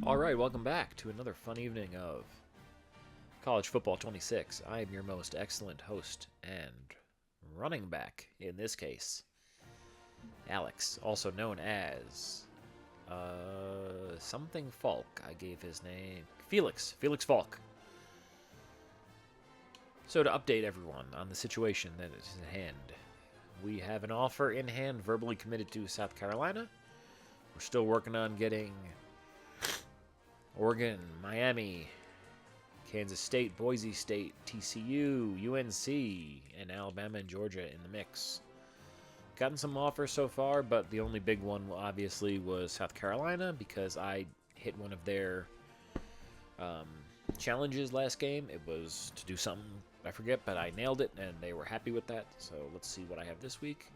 Alright, welcome back to another fun evening of College Football 26. I am your most excellent host and running back, in this case, Alex, also known as something Falk. I gave his name Felix Falk. So to update everyone on the situation that is in hand, we have an offer in hand verbally committed to South Carolina. We're still working on getting Oregon, Miami, Kansas State, Boise State, TCU, UNC, and Alabama and Georgia in the mix. Gotten some offers so far, but the only big one obviously was South Carolina because I hit one of their challenges last game. It was to do something, I forget, but I nailed it and they were happy with that. So let's see what I have this week.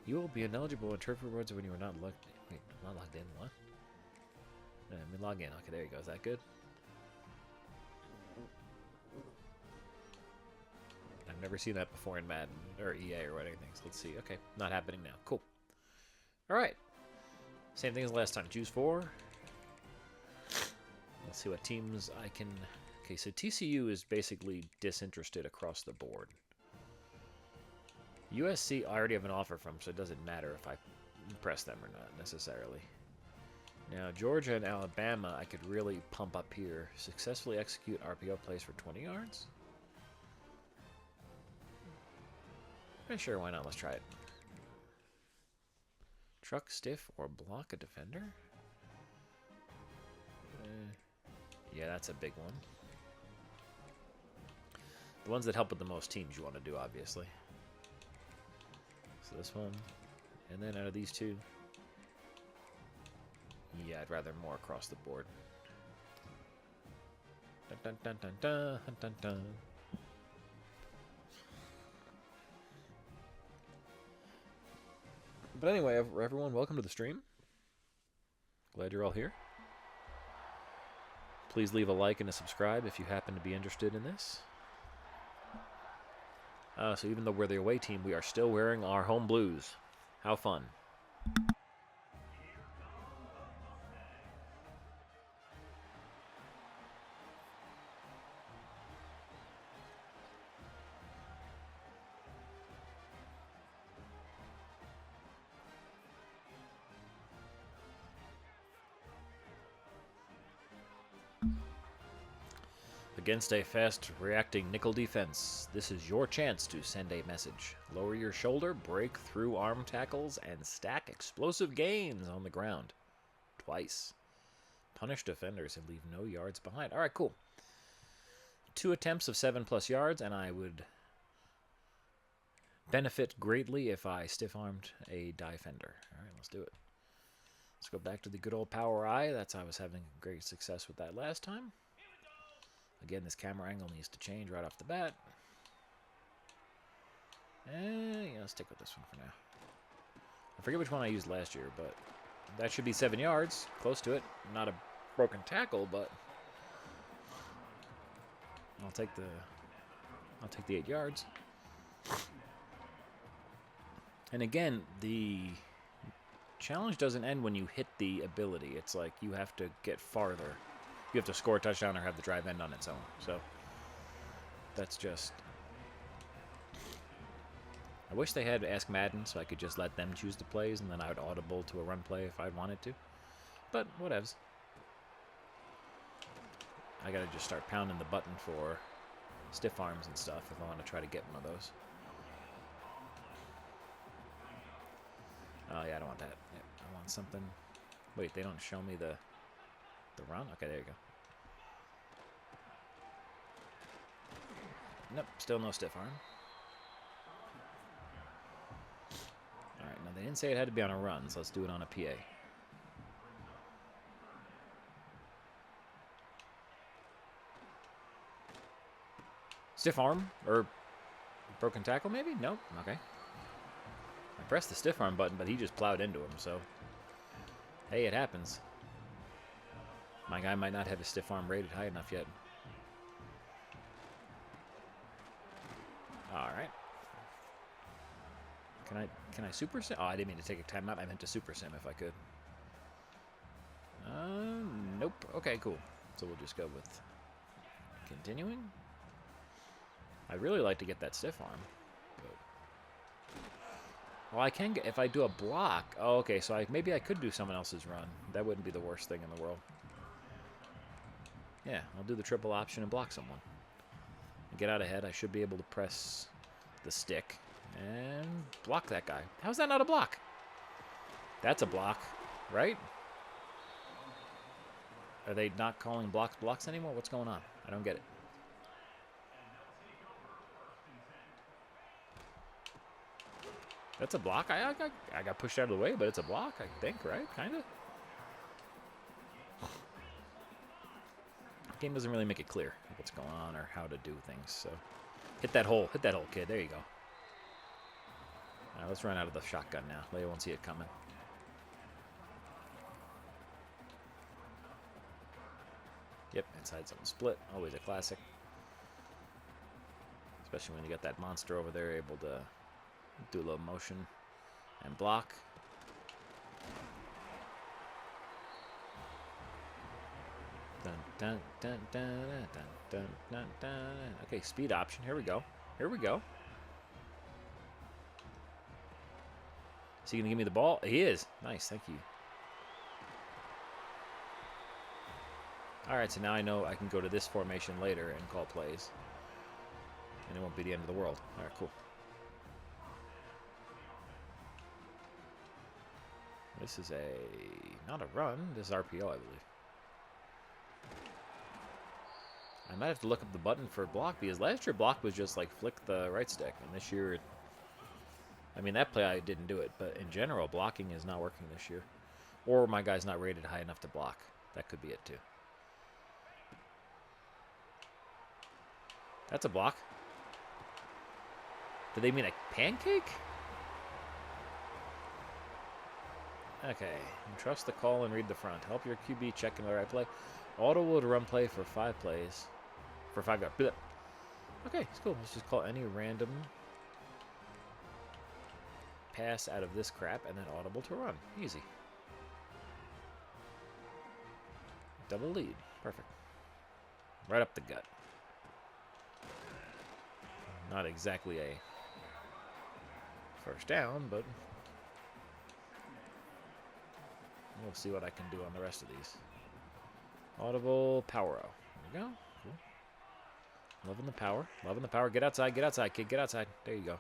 You will be ineligible in turf rewards when you are not logged in. Wait, not logged in, what? Let me log in. Okay, there you go. Is that good? I've never seen that before in Madden or EA or anything. So let's see. Okay, not happening now. Cool. All right. Same thing as last time. Choose 4. Let's see what teams I can... Okay, so TCU is basically disinterested across the board. USC, I already have an offer from, so it doesn't matter if I press them or not necessarily. Now, Georgia and Alabama, I could really pump up here. Successfully execute RPO plays for 20 yards? Yeah, sure, why not? Let's try it. Truck stiff or block a defender? Yeah, that's a big one. The ones that help with the most teams you want to do, obviously. So this one. And then out of these two... Yeah, I'd rather more across the board. Dun, dun, dun, dun, dun, dun, dun. But anyway, everyone, welcome to the stream. Glad you're all here. Please leave a like and a subscribe if you happen to be interested in this. So even though we're the away team, we are still wearing our home blues. How fun. Against a fast-reacting nickel defense, this is your chance to send a message. Lower your shoulder, break through arm tackles, and stack explosive gains on the ground. Twice. Punish defenders and leave no yards behind. All right, cool. 2 attempts of 7+ yards, and I would benefit greatly if I stiff-armed a defender. All right, let's do it. Let's go back to the good old power eye. That's how I was having great success with that last time. Again, this camera angle needs to change right off the bat. And yeah, let's stick with this one for now. I forget which one I used last year, but that should be 7 yards. Close to it. Not a broken tackle, but I'll take the 8 yards. And again, the challenge doesn't end when you hit the ability. It's like you have to get farther. You have to score a touchdown or have the drive end on its own. So that's just... I wish they had Ask Madden so I could just let them choose the plays and then I would audible to a run play if I wanted to. But whatevs. I gotta just start pounding the button for stiff arms and stuff if I want to try to get one of those. Oh yeah, I don't want that. I want something... Wait, they don't show me the run? Okay, there you go. Nope, still no stiff arm. Alright, now they didn't say it had to be on a run, so let's do it on a PA. Stiff arm? Or broken tackle, maybe? Nope. Okay. I pressed the stiff arm button, but he just plowed into him, so... Hey, it happens. My guy might not have his stiff arm rated high enough yet. Alright. Can I super sim? Oh, I didn't mean to take a timeout. I meant to super sim if I could. Nope. Okay, cool. So we'll just go with continuing. I'd really like to get that stiff arm. Well, I can get, if I do a block. Oh, okay, so maybe I could do someone else's run. That wouldn't be the worst thing in the world. Yeah, I'll do the triple option and block someone. Get out ahead. I should be able to press the stick and block that guy. How's that not a block? That's a block, right? Are they not calling blocks anymore? What's going on? I don't get it. That's a block. I got pushed out of the way, but it's a block, I think, right? Kind of. The game doesn't really make it clear what's going on or how to do things. So hit that hole. Hit that hole, kid. There you go. All right, let's run out of the shotgun now. Leia won't see it coming. Yep, inside something split. Always a classic. Especially when you got that monster over there able to do a little motion and block. Dun, dun, dun, dun, dun, dun, dun, dun. Okay, speed option. Here we go. Here we go. Is he going to give me the ball? He is. Nice, thank you. All right, so now I know I can go to this formation later and call plays. And it won't be the end of the world. All right, cool. This is not a run. This is RPO, I believe. I might have to look up the button for block, because last year block was just like flick the right stick. And this year, I mean, that play I didn't do it. But in general, blocking is not working this year. Or my guy's not rated high enough to block. That could be it, too. That's a block. Did they mean a pancake? Okay. Trust the call and read the front. Help your QB check in the right play. Auto will run play for 5 plays. For 5 yards. Okay, it's cool. Let's just call any random pass out of this crap and then audible to run. Easy. Double lead. Perfect. Right up the gut. Not exactly a first down, but we'll see what I can do on the rest of these. Audible power -o. There we go. Cool. Loving the power. Loving the power. Get outside, kid. Get outside. There you go.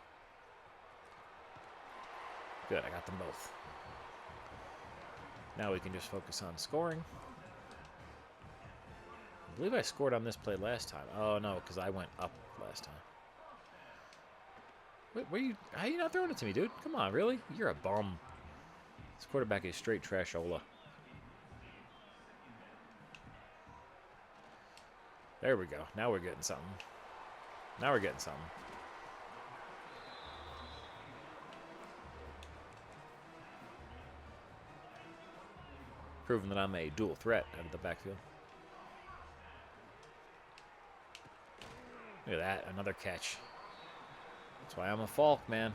Good, I got them both. Now we can just focus on scoring. I believe I scored on this play last time. Oh, no, because I went up last time. Wait, how are you not throwing it to me, dude? Come on, really? You're a bum. This quarterback is straight trashola. There we go. Now we're getting something. Now we're getting something. Proving that I'm a dual threat out of the backfield. Look at that. Another catch. That's why I'm a Falk, man.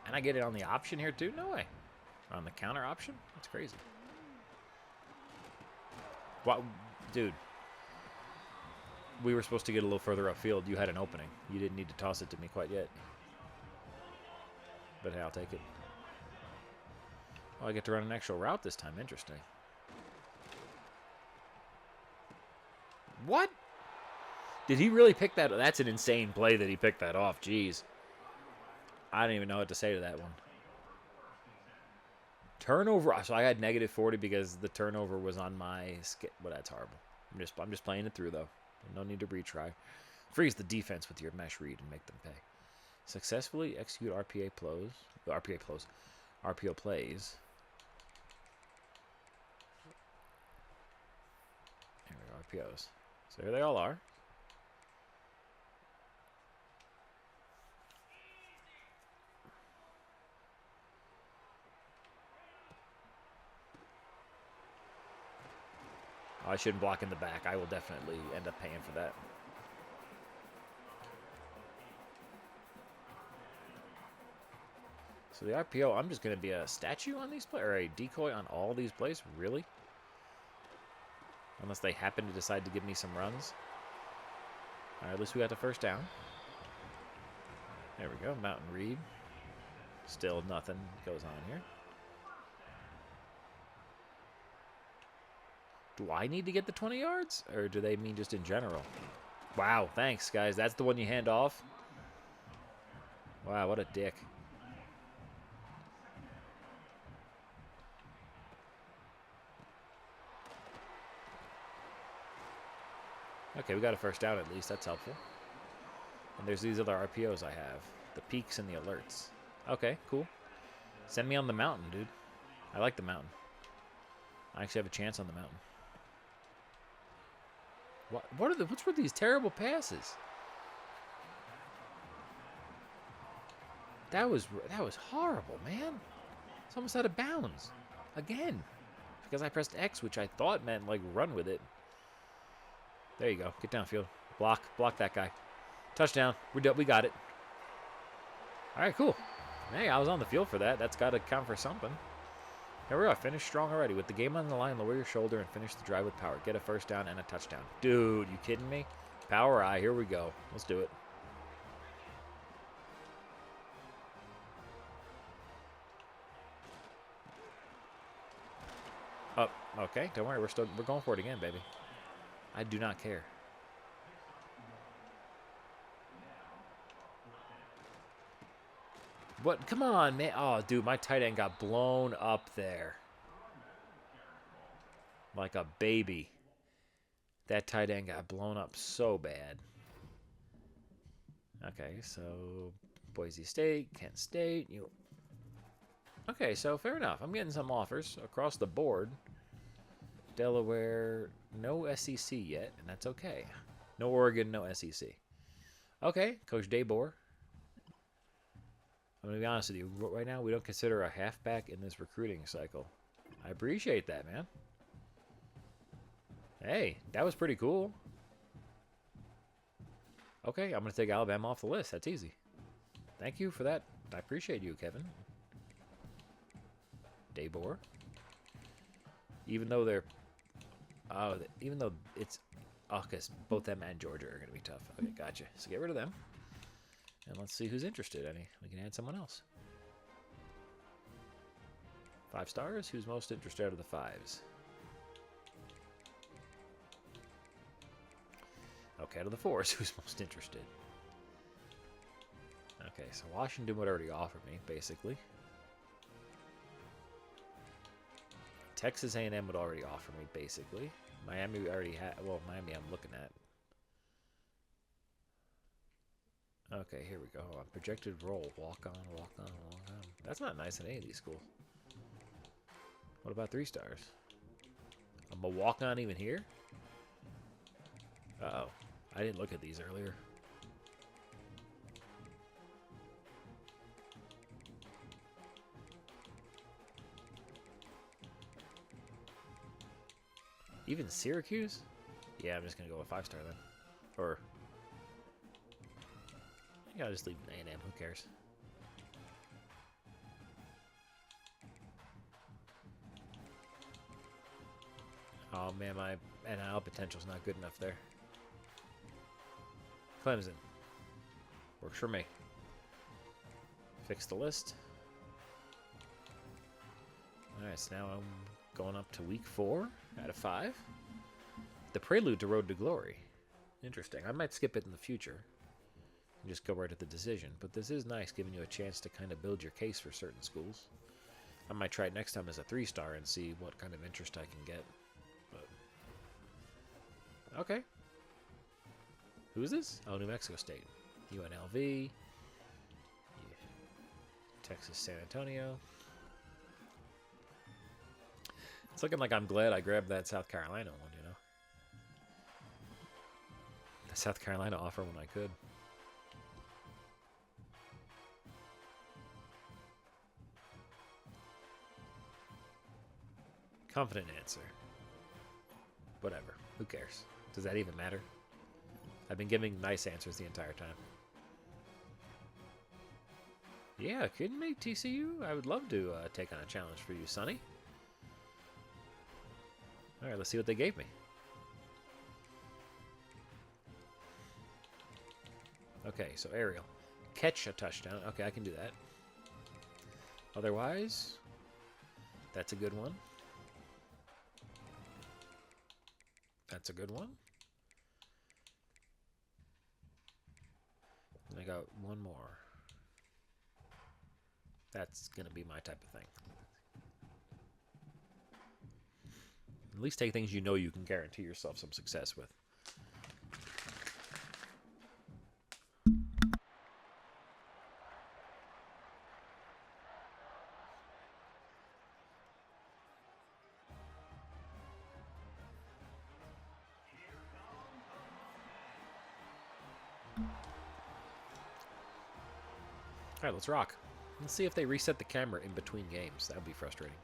And I get it on the option here, too? No way. On the counter option? That's crazy. Wow, dude. We were supposed to get a little further upfield. You had an opening. You didn't need to toss it to me quite yet. But hey, I'll take it. Oh, I get to run an actual route this time. Interesting. What? Did he really pick that? That's an insane play that he picked that off. Jeez. I don't even know what to say to that one. Turnover. So I had -40 because the turnover was on my skip. Well, that's horrible. I'm just playing it through though. No need to retry. Freeze the defense with your mesh read and make them pay. Successfully execute RPO plays. Here we go, RPOs. So here they all are. Oh, I shouldn't block in the back. I will definitely end up paying for that. So the RPO, I'm just going to be a statue on these plays, or a decoy on all these plays? Really? Unless they happen to decide to give me some runs. All right, at least we got the first down. There we go, Mountain Reed. Still nothing goes on here. Do I need to get the 20 yards? Or do they mean just in general? Wow, thanks, guys. That's the one you hand off? Wow, what a dick. Okay, we got a first down at least. That's helpful. And there's these other RPOs I have. The peaks and the alerts. Okay, cool. Send me on the mountain, dude. I like the mountain. I actually have a chance on the mountain. What's with these terrible passes? That was horrible, man. It's almost out of bounds. Again. Because I pressed X, which I thought meant, like, run with it. There you go. Get downfield. Block that guy. Touchdown. We got it. All right, cool. Hey, I was on the field for that. That's got to count for something. Here we are. Finished strong already. With the game on the line, lower your shoulder and finish the drive with power. Get a first down and a touchdown. Dude, you kidding me? Power eye. Here we go. Let's do it. Oh, okay. Don't worry. We're going for it again, baby. I do not care. What? Come on, man. Oh, dude, my tight end got blown up there. Like a baby. That tight end got blown up so bad. Okay, so Boise State, Kent State. Okay, so fair enough. I'm getting some offers across the board. Delaware, no SEC yet, and that's okay. No Oregon, no SEC. Okay, Coach Daybor. I'm going to be honest with you. Right now, we don't consider a halfback in this recruiting cycle. I appreciate that, man. Hey, that was pretty cool. Okay, I'm going to take Alabama off the list. That's easy. Thank you for that. I appreciate you, Kevin. Daybor. Even though they're... even though it's... Oh, because both them and Georgia are going to be tough. Okay, gotcha. So get rid of them. And let's see who's interested. We can add someone else. 5 stars. Who's most interested out of the 5s? Okay, out of the 4s, who's most interested? Okay, so Washington would already offer me, basically. Texas A&M would already offer me, basically. Miami already had... Well, Miami I'm looking at. Okay, here we go. Projected role. Walk on, walk on, walk on. That's not nice in any of these schools. What about 3 stars? I'm a walk on even here? Uh-oh. I didn't look at these earlier. Even Syracuse? Yeah, I'm just going to go with 5-star then. Or... Yeah, I'll just leave A&M. Who cares? Oh, man, my NIL potential's not good enough there. Clemson. Works for me. Fix the list. Alright, so now I'm going up to week 4 out of 5. The prelude to Road to Glory. Interesting. I might skip it in the future. Just go right at the decision, but this is nice, giving you a chance to kind of build your case for certain schools. I might try it next time as a 3-star and see what kind of interest I can get. But okay, who is this? Oh, New Mexico State, UNLV, Texas San Antonio. It's looking like I'm glad I grabbed that South Carolina one. You know, the South Carolina offer when I could. Confident answer. Whatever. Who cares? Does that even matter? I've been giving nice answers the entire time. Yeah, kidding me, TCU? I would love to take on a challenge for you, Sonny. All right, let's see what they gave me. Okay, so aerial. Catch a touchdown. Okay, I can do that. Otherwise, that's a good one. That's a good one. And I got one more. That's going to be my type of thing. At least take things you know you can guarantee yourself some success with. All right, let's rock. Let's see if they reset the camera in between games. That would be frustrating.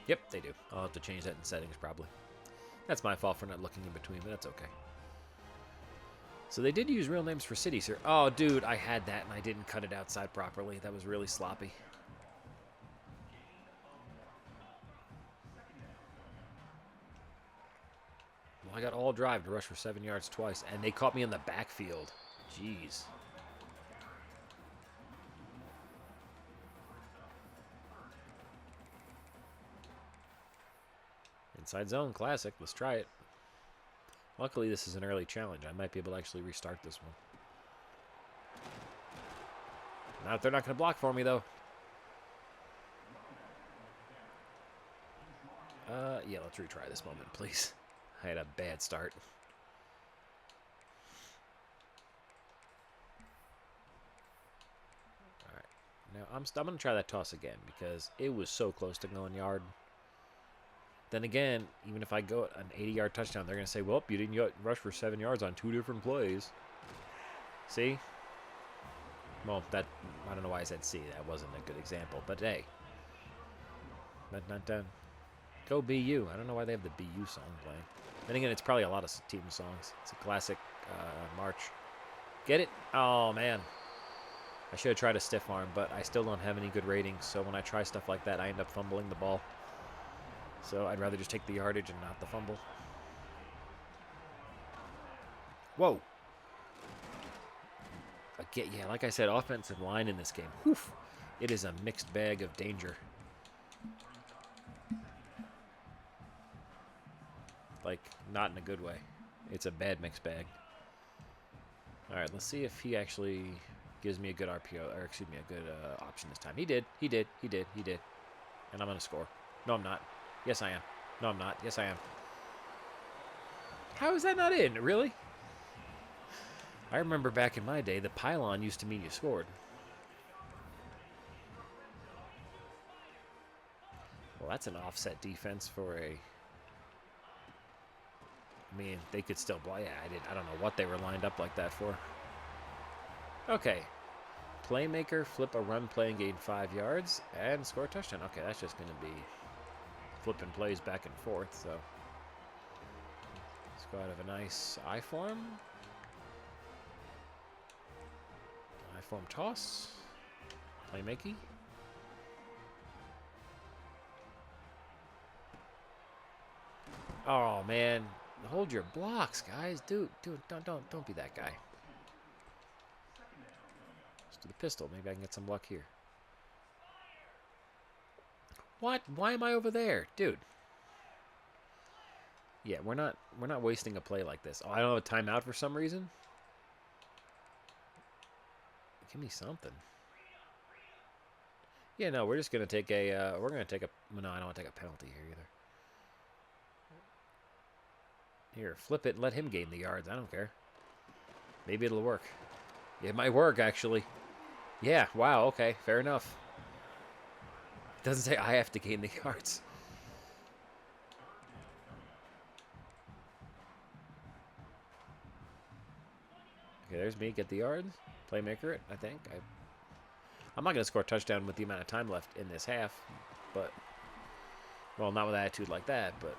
Yep, they do. I'll have to change that in settings, probably. That's my fault for not looking in between, but that's okay. So they did use real names for cities here. Oh, dude, I had that and I didn't cut it outside properly. That was really sloppy. Well, I got all drive to rush for 7 yards twice, and they caught me in the backfield. Jeez. Inside zone, classic. Let's try it. Luckily, this is an early challenge. I might be able to actually restart this one. Not if they're not going to block for me, though. Yeah, let's retry this moment, please. I had a bad start. All right. Now, I'm going to try that toss again because it was so close to going yard. Then again, even if I go an 80-yard touchdown, they're going to say, well, you didn't rush for 7 yards on 2 different plays. See? Well, I don't know why I said see. That wasn't a good example. But hey. Not done. Go BU. I don't know why they have the BU song playing. Then again, it's probably a lot of team songs. It's a classic march. Get it? Oh, man. I should have tried a stiff arm, but I still don't have any good ratings. So when I try stuff like that, I end up fumbling the ball. So I'd rather just take the yardage and not the fumble. Whoa. Again, yeah, like I said, offensive line in this game. Whew, it is a mixed bag of danger. Like, not in a good way. It's a bad mixed bag. All right, let's see if he actually gives me a good RPO, or excuse me, a good option this time. He did. And I'm going to score. No, I'm not. Yes, I am. No, I'm not. Yes, I am. How is that not in? Really? I remember back in my day, the pylon used to mean you scored. Well, that's an offset defense for a... I mean, they could still... Well, yeah, I don't know what they were lined up like that for. Okay. Playmaker, flip a run play and gain 5 yards, and score a touchdown. Okay, that's just going to be flipping plays back and forth, so... Let's go out of a nice I-form. I-form toss. Playmaking. Oh, man. Hold your blocks, guys. Dude, don't be that guy. Let's do the pistol. Maybe I can get some luck here. What? Why am I over there? Dude. Yeah, we're not wasting a play like this. Oh, I don't have a timeout for some reason. Give me something. Yeah, no, we're just gonna take a. No, I don't want to take a penalty here either. Here, flip it and let him gain the yards. I don't care. Maybe it'll work. It might work, actually. Yeah, wow, okay, fair enough. It doesn't say I have to gain the yards. Okay, there's me. Get the yards. Playmaker it, I think. I'm not going to score a touchdown with the amount of time left in this half, but... Well, not with an attitude like that, but...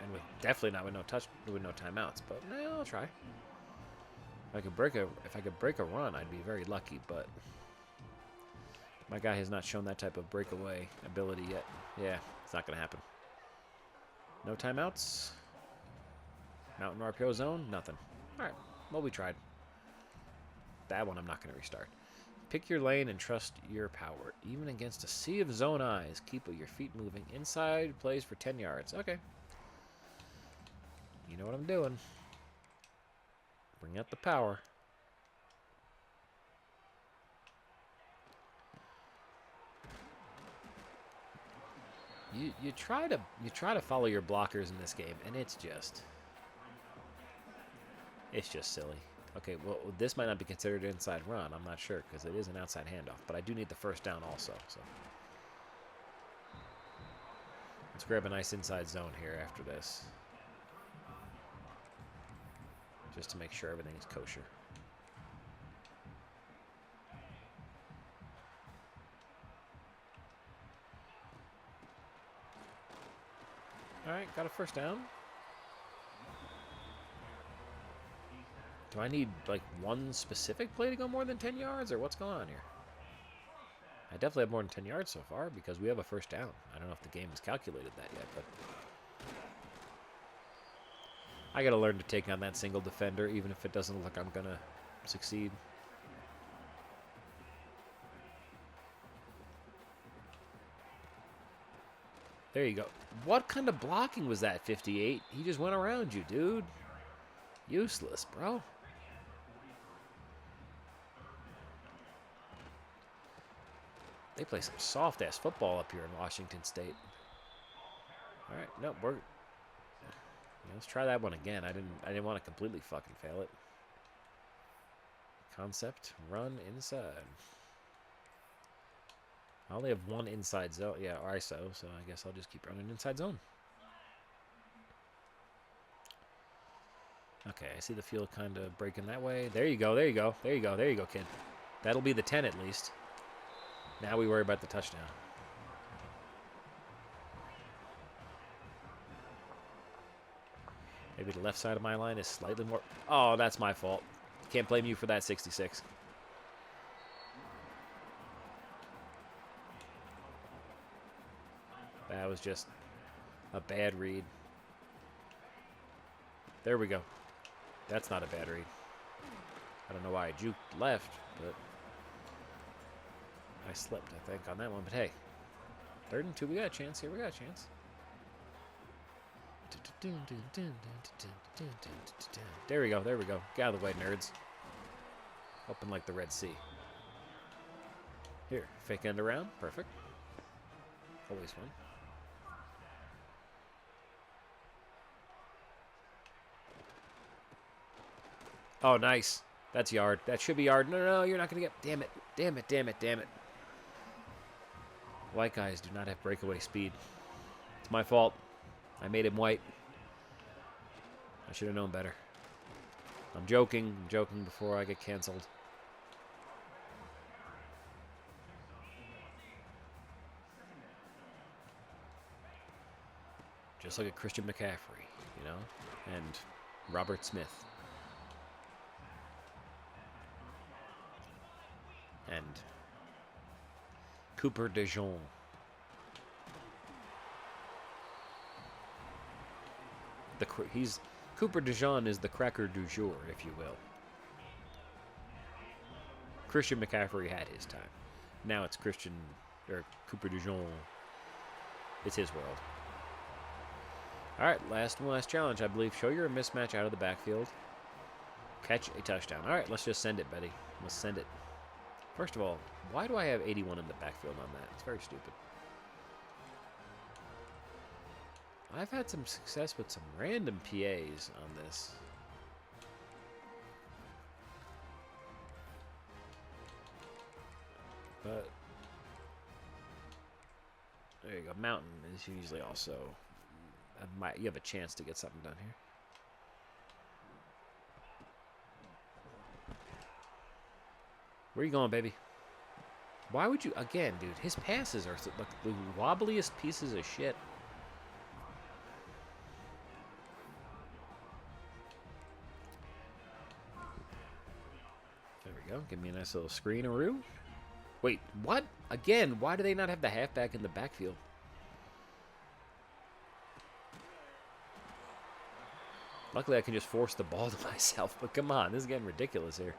And with definitely not with no timeouts, but I'll try. If I could break a run, I'd be very lucky, but my guy has not shown that type of breakaway ability yet. Yeah, it's not gonna happen. No timeouts. Mountain RPO zone, nothing. All right, well, we tried. That one I'm not gonna restart. Pick your lane and trust your power. Even against a sea of zone eyes, keep your feet moving. Inside plays for 10 yards. Okay. You know what I'm doing. Bring out the power. You try to follow your blockers in this game, and it's just silly. Okay, well, this might not be considered an inside run. I'm not sure because it is an outside handoff, but I do need the first down also. So let's grab a nice inside zone here after this, just to make sure everything is kosher. All right, got a first down. Do I need, like, one specific play to go more than 10 yards, or what's going on here? I definitely have more than 10 yards so far because we have a first down. I don't know if the game has calculated that yet, but I got to learn to take on that single defender, even if it doesn't look like I'm going to succeed. There you go. What kind of blocking was that, 58? He just went around you, dude. Useless, bro. They play some soft-ass football up here in Washington State. All right, no, let's try that one again. I didn't want to completely fucking fail it. Concept, run inside. I only have one inside zone. Yeah, or ISO, so I guess I'll just keep running inside zone. Okay, I see the field kind of breaking that way. There you go, there you go, there you go, there you go, kid. That'll be the 10 at least. Now we worry about the touchdown. Maybe the left side of my line is slightly more... Oh, that's my fault. Can't blame you for that, 66. That was just a bad read. There we go. That's not a bad read. I don't know why I juked left, but I slipped, I think, on that one. But hey, 3rd and 2, we got a chance here. We got a chance. There we go. There we go. Get out of the way, nerds. Open like the Red Sea. Here, fake end around. Perfect. Always fun. Oh, nice. That's yard. That should be yard. No, no, no, you're not going to get... Damn it. Damn it, damn it, damn it. White guys do not have breakaway speed. It's my fault. I made him white. I should have known better. I'm joking before I get canceled. Just like a Christian McCaffrey, you know? And Robert Smith. And Cooper DeJean. Cooper DeJean is the cracker du jour, if you will. Christian McCaffrey had his time. Now it's Cooper DeJean. It's his world. All right, last challenge, I believe. Show your mismatch out of the backfield. Catch a touchdown. All right, let's just send it, Betty. Let's send it. First of all, why do I have 81 in the backfield on that? It's very stupid. I've had some success with some random PAs on this. But there you go. Mountain is usually also... you have a chance to get something done here. Where are you going, baby? Why would you... Again, dude, his passes are like the wobbliest pieces of shit. Give me a nice little screenaroo. Wait, what? Again, why do they not have the halfback in the backfield? Luckily, I can just force the ball to myself, but come on, this is getting ridiculous here.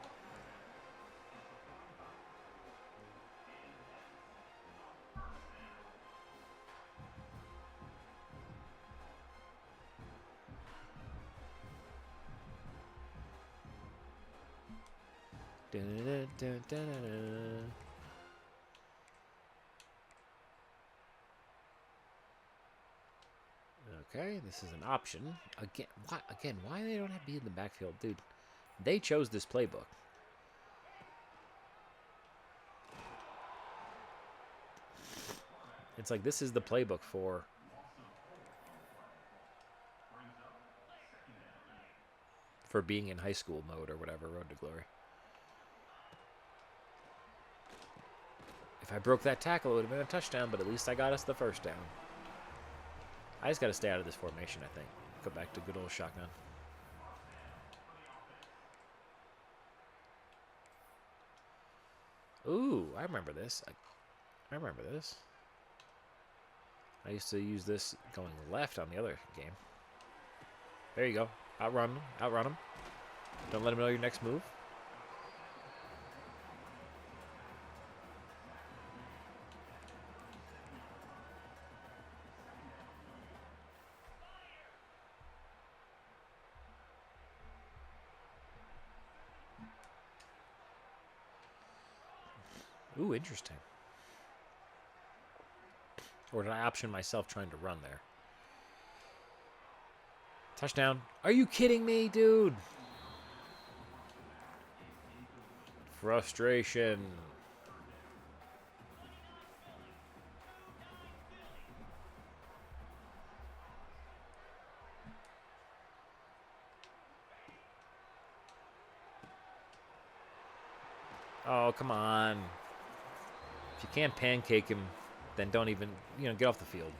Okay, this is an option. Again, why they don't have to be in the backfield? Dude, they chose this playbook. It's like this is the playbook for being in high school mode or whatever, Road to Glory. If I broke that tackle, it would have been a touchdown, but at least I got us the first down. I just got to stay out of this formation, I think. Go back to good old shotgun. Ooh, I remember this. I remember this. I used to use this going left on the other game. There you go. Outrun him. Outrun him. Don't let him know your next move. Ooh, interesting. Or did I option myself trying to run there? Touchdown. Are you kidding me, dude? Frustration. Oh, come on. If you can't pancake him, then don't even, get off the field.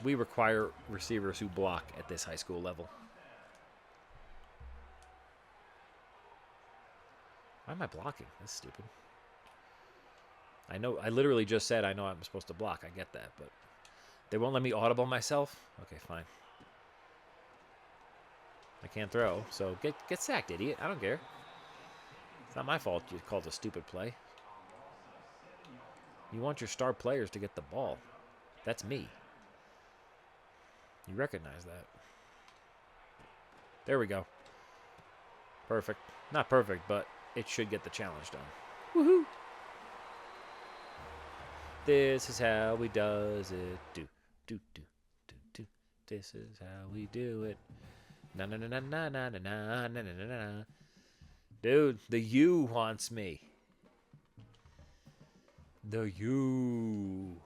We require receivers who block at this high school level. Why am I blocking? That's stupid. I know, I literally just said I know I'm supposed to block. I get that, but they won't let me audible myself? Okay, fine. I can't throw, so get sacked, idiot. I don't care. It's not my fault you called a stupid play. You want your star players to get the ball. That's me. You recognize that. There we go. Perfect. Not perfect, but it should get the challenge done. Woohoo! This is how we does it. Do. This is how we do it. Na na na na na na na na na na na. Dude, the U wants me. The U.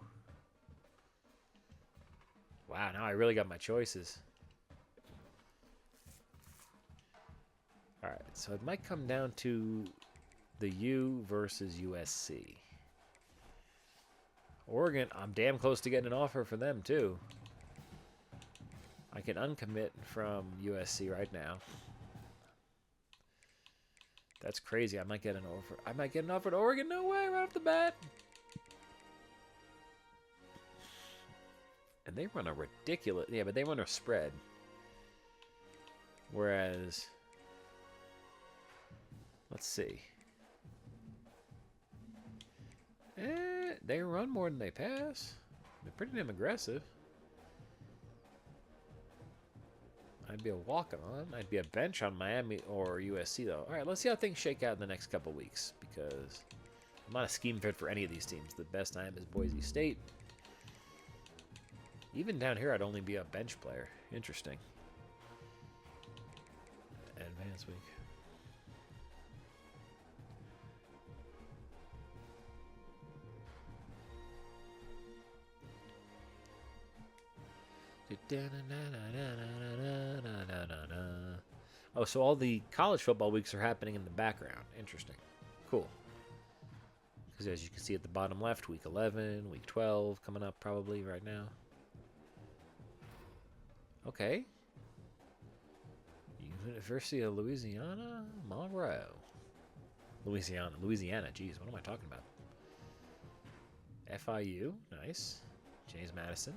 Wow, now I really got my choices. Alright, so it might come down to the U versus USC. Oregon, I'm damn close to getting an offer for them, too. I can uncommit from USC right now. That's crazy. I might get an offer. I might get an offer to Oregon. No way, right off the bat. And they run a ridiculous... Yeah, but they run a spread. Whereas... Let's see. They run more than they pass. They're pretty damn aggressive. I'd be a walk-on. I'd be a bench on Miami or USC, though. All right, let's see how things shake out in the next couple weeks, because I'm not a scheme fit for any of these teams. The best time is Boise State. Even down here, I'd only be a bench player. Interesting. Advanced week. Oh, so all the college football weeks are happening in the background. Interesting. Cool. Because as you can see at the bottom left, week 11, week 12 coming up probably right now. Okay. University of Louisiana, Monroe. Louisiana. Jeez, what am I talking about? FIU. Nice. James Madison.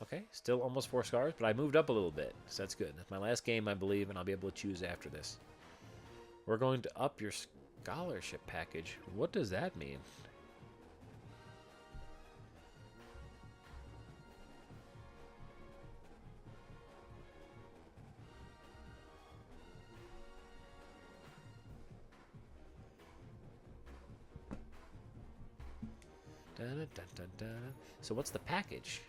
Okay, still almost 4 stars, but I moved up a little bit, so that's good. That's my last game, I believe, and I'll be able to choose after this. We're going to up your scholarship package. What does that mean? Dun, dun, dun, dun. So what's the package?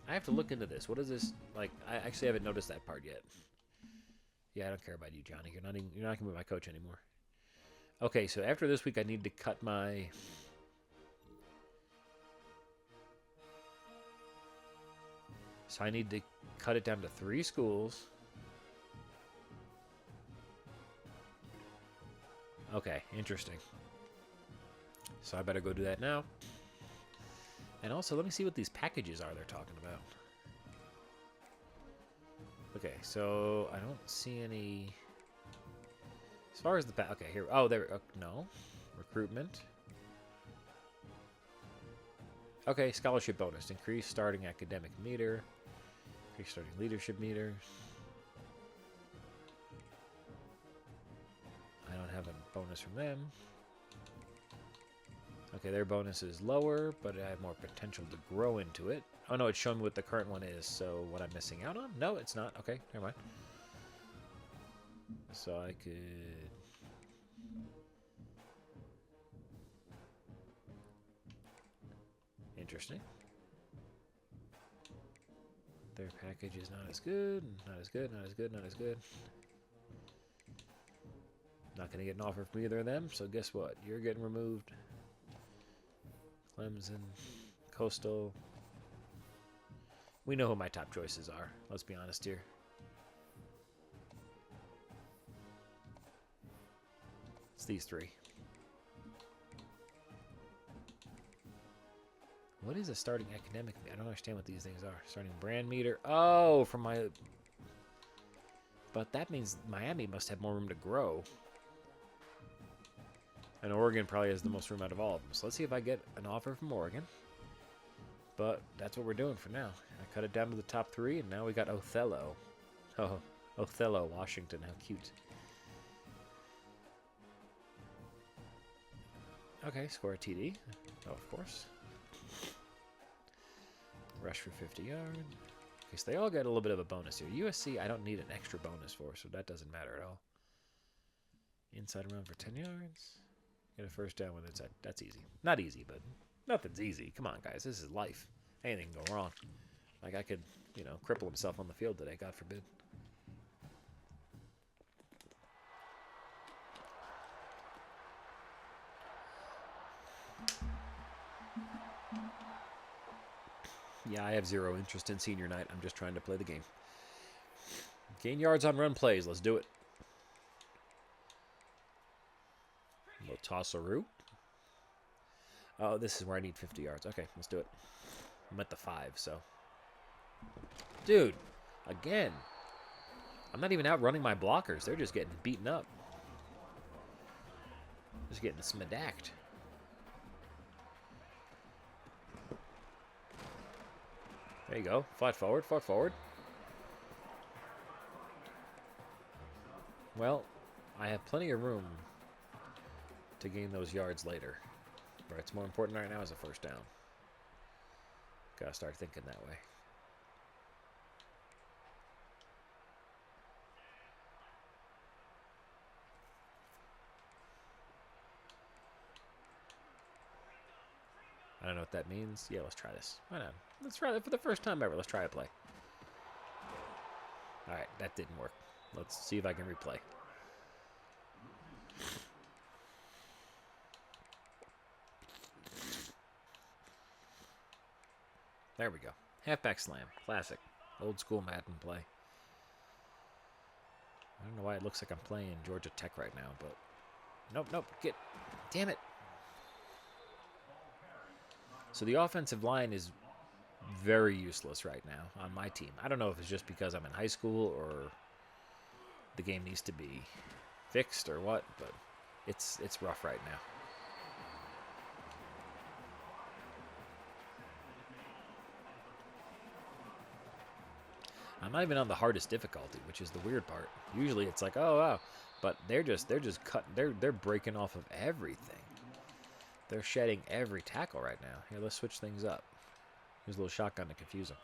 I have to look into this. What is this? Like, I actually haven't noticed that part yet. Yeah, I don't care about you, Johnny. You're not gonna be my coach anymore. Okay, so after this week, I need to cut my. So I need to cut it down to 3 schools. Okay, interesting. So I better go do that now. And also, let me see what these packages are they're talking about. Okay, so I don't see any. As far as the okay, here. Oh, there. No, recruitment. Okay, scholarship bonus. Increase starting academic meter. Increase starting leadership meter. I don't have a bonus from them. Okay, their bonus is lower, but I have more potential to grow into it. Oh no, it's showing me what the current one is, so what I'm missing out on? No, it's not. Okay, never mind. So I could... Interesting. Their package is not as good, not as good, not as good, not as good. Not going to get an offer from either of them, so guess what? You're getting removed. Clemson, Coastal. We know who my top choices are. Let's be honest here. It's these 3. What is a starting academic? I don't understand what these things are. Starting brand meter. Oh, from my... But that means Miami must have more room to grow. And Oregon probably has the most room out of all of them. So let's see if I get an offer from Oregon. But that's what we're doing for now. I cut it down to the top 3, and now we got Othello. Oh, Othello, Washington. How cute. Okay, score a TD. Oh, of course. Rush for 50 yards. Okay, so they all get a little bit of a bonus here. USC, I don't need an extra bonus for, so that doesn't matter at all. Inside around for 10 yards. Get a first down when it's at. That's easy. Not easy, but nothing's easy. Come on, guys. This is life. Anything can go wrong. Like I could, cripple himself on the field today. God forbid. Yeah, I have 0 interest in senior night. I'm just trying to play the game. Gain yards on run plays. Let's do it. Tossaru. Oh, this is where I need 50 yards. Okay, let's do it. I'm at the 5, so. Dude, again. I'm not even outrunning my blockers. They're just getting beaten up. Just getting smadacked. There you go. Flat forward, flat forward. Well, I have plenty of room to gain those yards later. But it's more important right now as a first down. Gotta start thinking that way. I don't know what that means. Yeah, let's try this. Why not? Let's try it for the first time ever. Let's try a play. Alright, that didn't work. Let's see if I can replay. There we go. Halfback slam. Classic. Old school Madden play. I don't know why it looks like I'm playing Georgia Tech right now, but... Nope. Damn it. So the offensive line is very useless right now on my team. I don't know if it's just because I'm in high school or the game needs to be fixed or what, but it's rough right now. I'm not even on the hardest difficulty, which is the weird part. Usually it's like, oh wow, but they're just cutting, they're breaking off of everything. They're shedding every tackle right now. Here, let's switch things up. Here's a little shotgun to confuse them.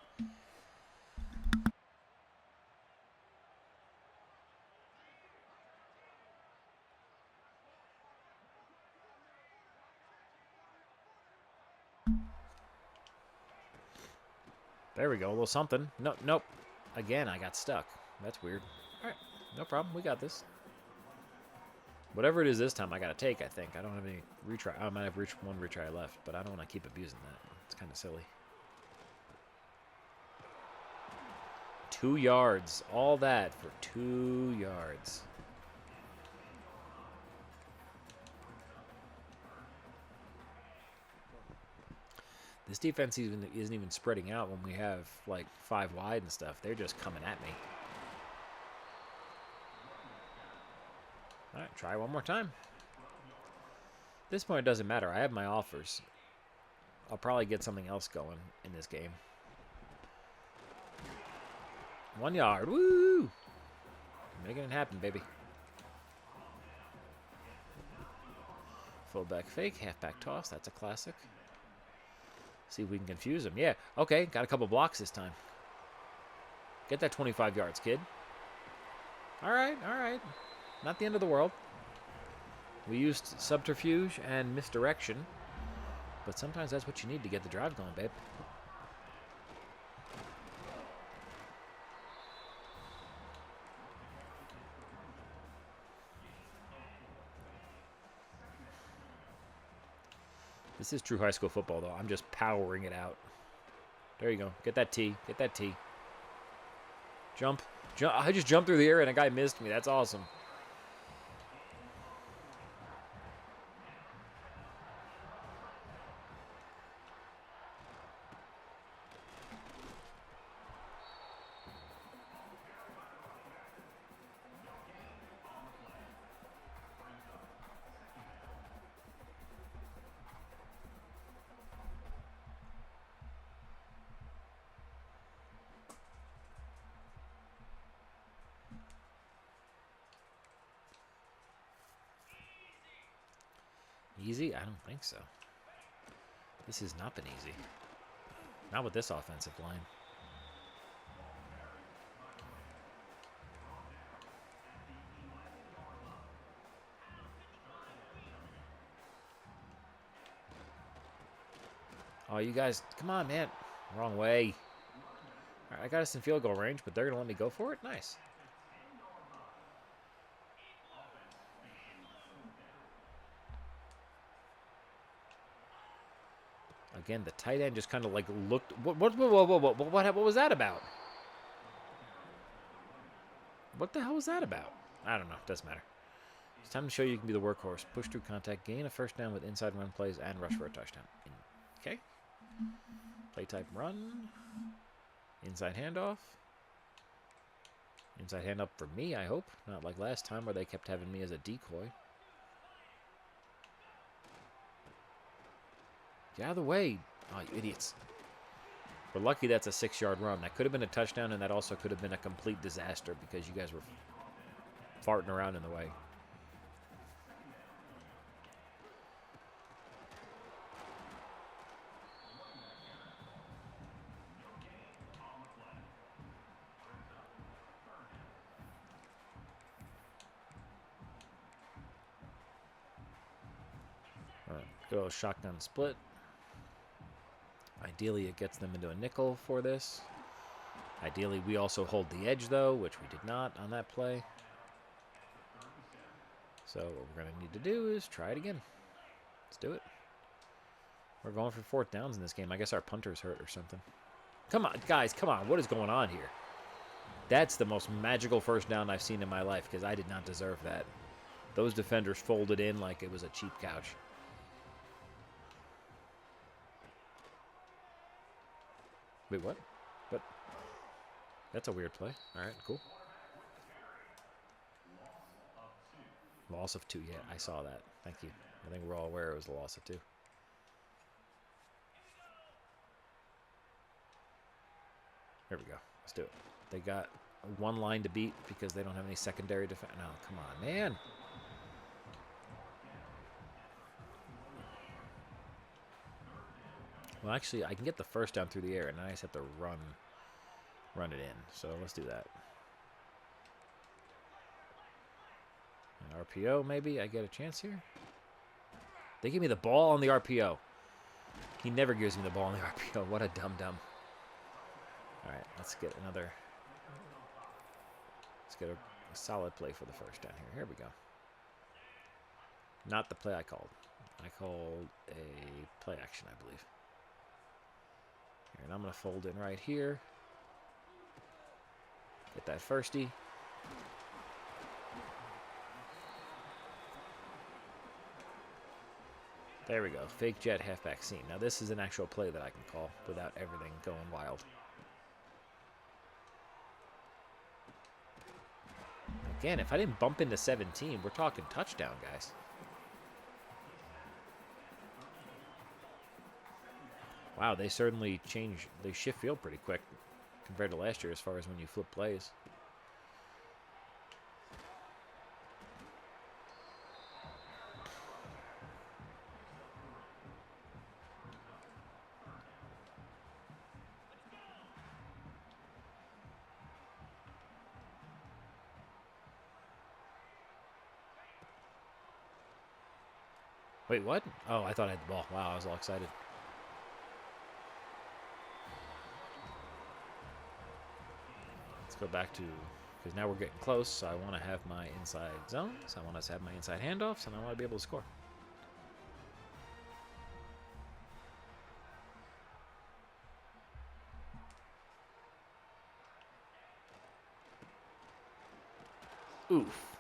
There we go, a little something. Nope. Again, I got stuck. That's weird. All right, no problem. We got this. Whatever it is this time, I got to take, I think. I don't have any retry. I might have one retry left, but I don't want to keep abusing that. It's kind of silly. 2 yards. All that for 2 yards. This defense isn't even spreading out when we have like 5 wide and stuff. They're just coming at me. All right, try one more time. At this point, it doesn't matter. I have my offers. I'll probably get something else going in this game. 1 yard. Woo! Making it happen, baby. Fullback fake, halfback toss. That's a classic. See if we can confuse him. Yeah, okay. Got a couple blocks this time. Get that 25 yards, kid. All right. Not the end of the world. We used subterfuge and misdirection, but sometimes that's what you need to get the drive going, babe. This is true high school football, though. I'm just powering it out. There you go. Get that T. Get that T. Jump. I just jumped through the air and a guy missed me. That's awesome. Easy? I don't think so. This has not been easy. Not with this offensive line. Oh, you guys, come on, man. Wrong way. All right, I got us in field goal range, but they're going to let me go for it? Nice. Again, the tight end just kind of like looked. What was that about? What the hell was that about? I don't know. Doesn't matter. It's time to show you can be the workhorse. Push through contact, gain a first down with inside run plays, and rush for a touchdown. Okay. Play type run. Inside handoff. Inside handoff for me, I hope. Not like last time where they kept having me as a decoy. Get out of the way. Oh, you idiots. We're lucky that's a 6-yard run. That could have been a touchdown, and that also could have been a complete disaster because you guys were farting around in the way. All right, good old shotgun split. Ideally, it gets them into a nickel for this. Ideally, we also hold the edge, though, which we did not on that play. So what we're going to need to do is try it again. Let's do it. We're going for 4th downs in this game. I guess our punter's hurt or something. Come on, guys, come on. What is going on here? That's the most magical first down I've seen in my life because I did not deserve that. Those defenders folded in like it was a cheap couch. Wait, what? What? That's a weird play. All right, cool. Loss of 2. Yeah, I saw that. Thank you. I think we're all aware it was a loss of 2. Here we go. Let's do it. They got one line to beat because they don't have any secondary defense. No, come on, man. Well, actually, I can get the first down through the air, and then I just have to run it in. So let's do that. An RPO, maybe? I get a chance here? They give me the ball on the RPO. He never gives me the ball on the RPO. What a dum-dum. All right, let's get another... Let's get a solid play for the first down here. Here we go. Not the play I called. I called a play action, I believe. Here, and I'm going to fold in right here. Get that firstie. There we go. Fake jet halfback seam. Now this is an actual play that I can call without everything going wild. Again, if I didn't bump into 17, we're talking touchdown, guys. Wow, they certainly change. They shift field pretty quick compared to last year as far as when you flip plays. Wait, what? Oh, I thought I had the ball. Wow, I was all excited. Let's go back to, because now we're getting close, so I want to have my inside zones. I want us to have my inside handoffs, and I want to be able to score. Oof.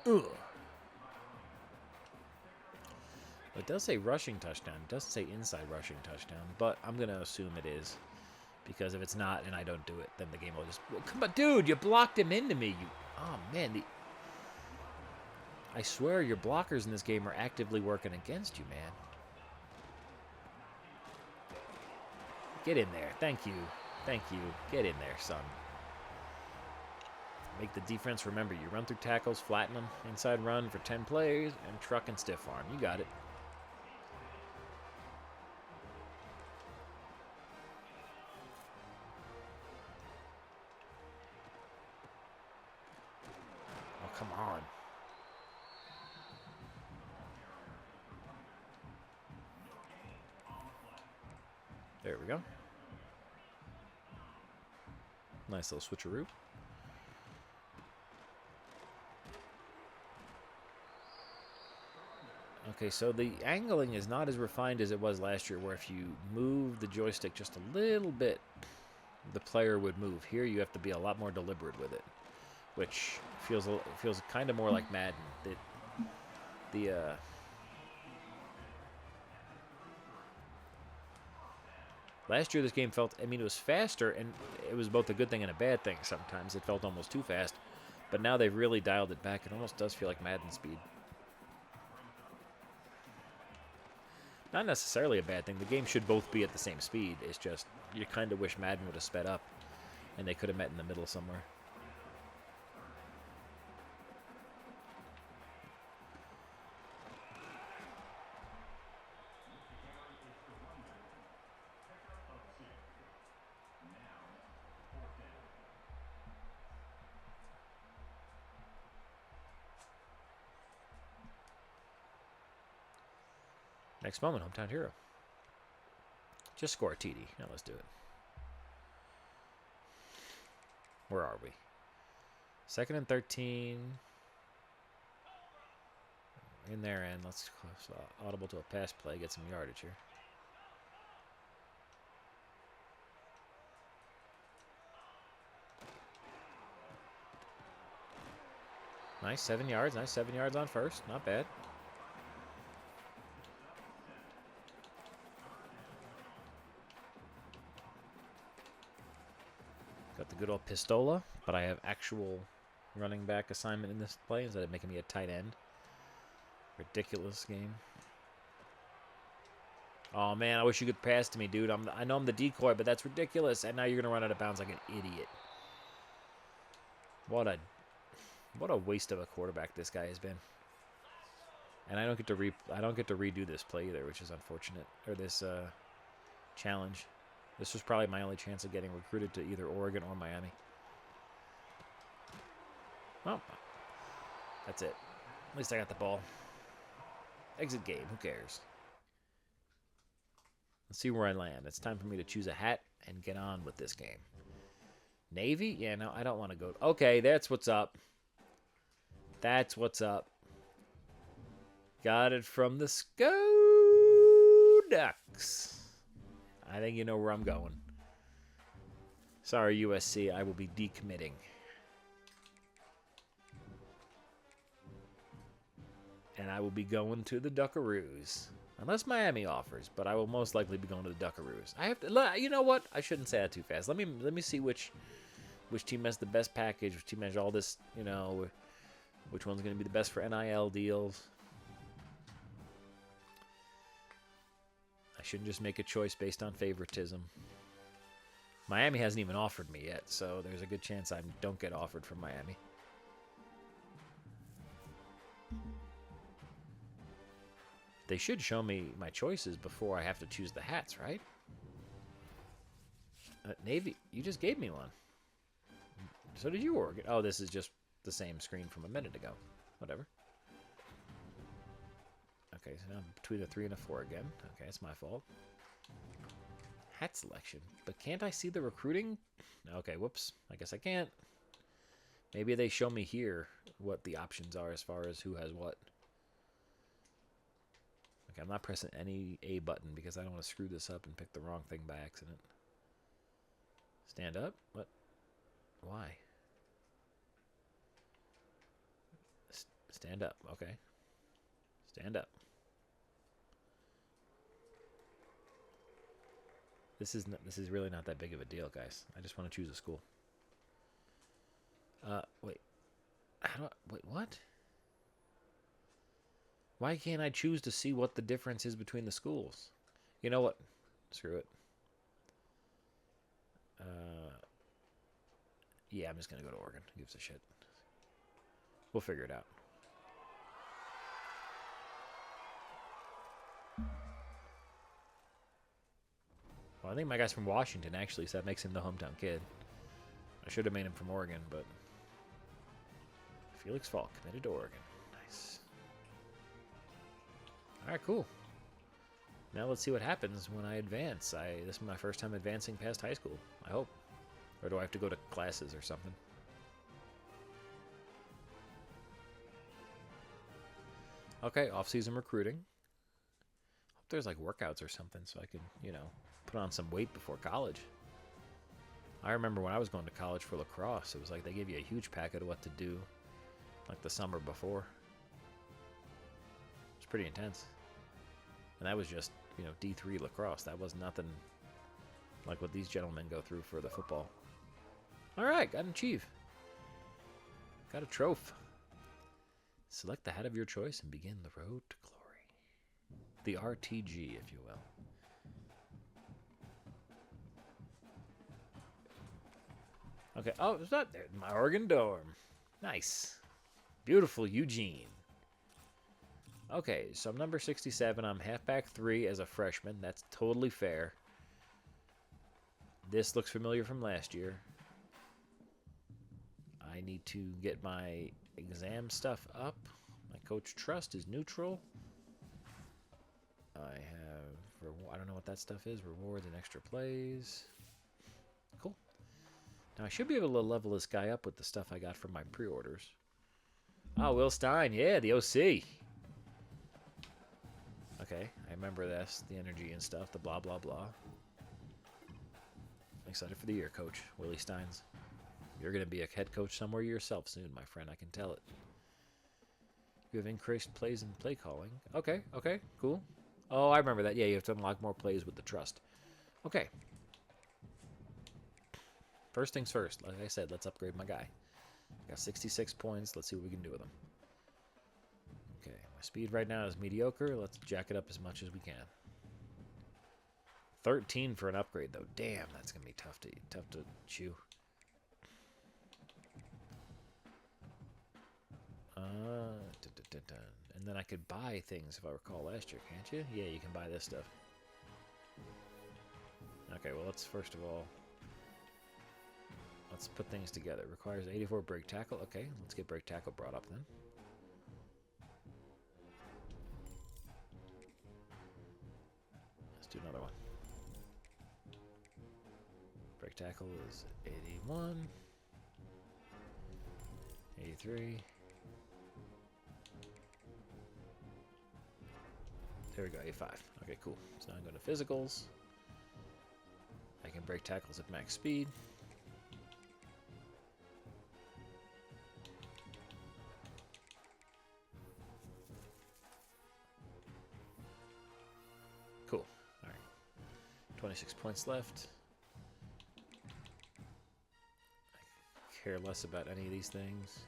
Ugh. It does say rushing touchdown. It doesn't say inside rushing touchdown, but I'm going to assume it is. Because if it's not and I don't do it, then the game will just... Come on, dude, you blocked him into me. Oh, man. I swear your blockers in this game are actively working against you, man. Get in there. Thank you. Thank you. Get in there, son. Make the defense remember you. Run through tackles, flatten them, inside run for 10 plays, and truck and stiff arm. You got it. Come on. There we go. Nice little switcheroo. Okay, so the angling is not as refined as it was last year, where if you move the joystick just a little bit, the player would move. Here you have to be a lot more deliberate with it, which feels kind of more like Madden. Last year this game felt, I mean, it was faster, and it was both a good thing and a bad thing sometimes. It felt almost too fast, but now they've really dialed it back. It almost does feel like Madden speed. Not necessarily a bad thing. The game should both be at the same speed. It's just, you kind of wish Madden would have sped up, and they could have met in the middle somewhere. Next moment, hometown hero. Just score a TD. Now let's do it. Where are we? 2nd and 13. In there, and let's audible to a pass play, get some yardage here. Nice, 7 yards. Nice 7 yards on first. Not bad. Got the good old pistola, but I have actual running back assignment in this play instead of making me a tight end. Ridiculous game. Oh, man, I wish you could pass to me, dude. I know I'm the decoy, but that's ridiculous. And now you're going to run out of bounds like an idiot. What a waste of a quarterback this guy has been. And I don't get to redo this play either, which is unfortunate. Or this challenge. This was probably my only chance of getting recruited to either Oregon or Miami. Well, that's it. At least I got the ball. Exit game. Who cares? Let's see where I land. It's time for me to choose a hat and get on with this game. Navy? Yeah, no, I don't want to go. Okay, that's what's up. That's what's up. Got it from the Ducks. I think you know where I'm going. Sorry, USC. I will be decommitting. And I will be going to the Duckaroos. Unless Miami offers, but I will most likely be going to the Duckaroos. I have to. You know what? I shouldn't say that too fast. Let me see which team has the best package, which team has all this. You know, which one's going to be the best for NIL deals. I shouldn't just make a choice based on favoritism. Miami hasn't even offered me yet, so there's a good chance I don't get offered from Miami. They should show me my choices before I have to choose the hats, right? Navy, you just gave me one. So did you, Oregon. Oh, this is just the same screen from a minute ago. Whatever. Okay, so now I'm between a 3 and a 4 again. Okay, it's my fault. Hat selection. But can't I see the recruiting? Okay, whoops. I guess I can't. Maybe they show me here what the options are as far as who has what. Okay, I'm not pressing any A button because I don't want to screw this up and pick the wrong thing by accident. Stand up? What? Why? Stand up. Okay. Stand up. This is really not that big of a deal, guys. I just want to choose a school. Wait. Wait, what? Why can't I choose to see what the difference is between the schools? You know what? Screw it. Yeah, I'm just going to go to Oregon. Who gives a shit? We'll figure it out. Well, I think my guy's from Washington, actually, so that makes him the hometown kid. I should have made him from Oregon, but... Felix Falk, committed to Oregon. Nice. Alright, cool. Now let's see what happens when I advance. This is my first time advancing past high school, I hope. Or do I have to go to classes or something? Okay, off-season recruiting. Hope there's like workouts or something so I can, you know, put on some weight before college. I remember when I was going to college for lacrosse, it was like they gave you a huge packet of what to do like the summer before. It's pretty intense. And that was just, you know, D3 lacrosse. That was nothing like what these gentlemen go through for the football. All right, got an achieve. Got a trophy. Select the hat of your choice and begin the road to glory. The RTG, if you will. Okay, oh, it's not there. My Oregon dorm. Nice. Beautiful Eugene. Okay, so I'm number 67. I'm halfback 3 as a freshman. That's totally fair. This looks familiar from last year. I need to get my exam stuff up. My coach trust is neutral. I have, I don't know what that stuff is. Rewards and extra plays. Cool. Now I should be able to level this guy up with the stuff I got from my pre-orders. Oh, Will Stein. Yeah, the OC. Okay, I remember this. The energy and stuff. The blah, blah, blah. I'm excited for the year, Coach Willie Steins. You're going to be a head coach somewhere yourself soon, my friend. I can tell it. You have increased plays and play calling. Okay, okay, cool. Oh, I remember that. Yeah, you have to unlock more plays with the trust. Okay. First things first. Like I said, let's upgrade my guy. Got 66 points. Let's see what we can do with them. Okay, my speed right now is mediocre. Let's jack it up as much as we can. 13 for an upgrade, though. Damn, that's gonna be tough to chew. And then I could buy things if I recall last year, can't you? Yeah, you can buy this stuff. Okay, well, let's first of all, let's put things together. Requires 84 break tackle. Okay, let's get break tackle brought up then. Let's do another one. Break tackle is 81. 83. There we go, 85. Okay, cool. So now I'm going to physicals. I can break tackles at max speed. Cool. All right. 26 points left. I care less about any of these things.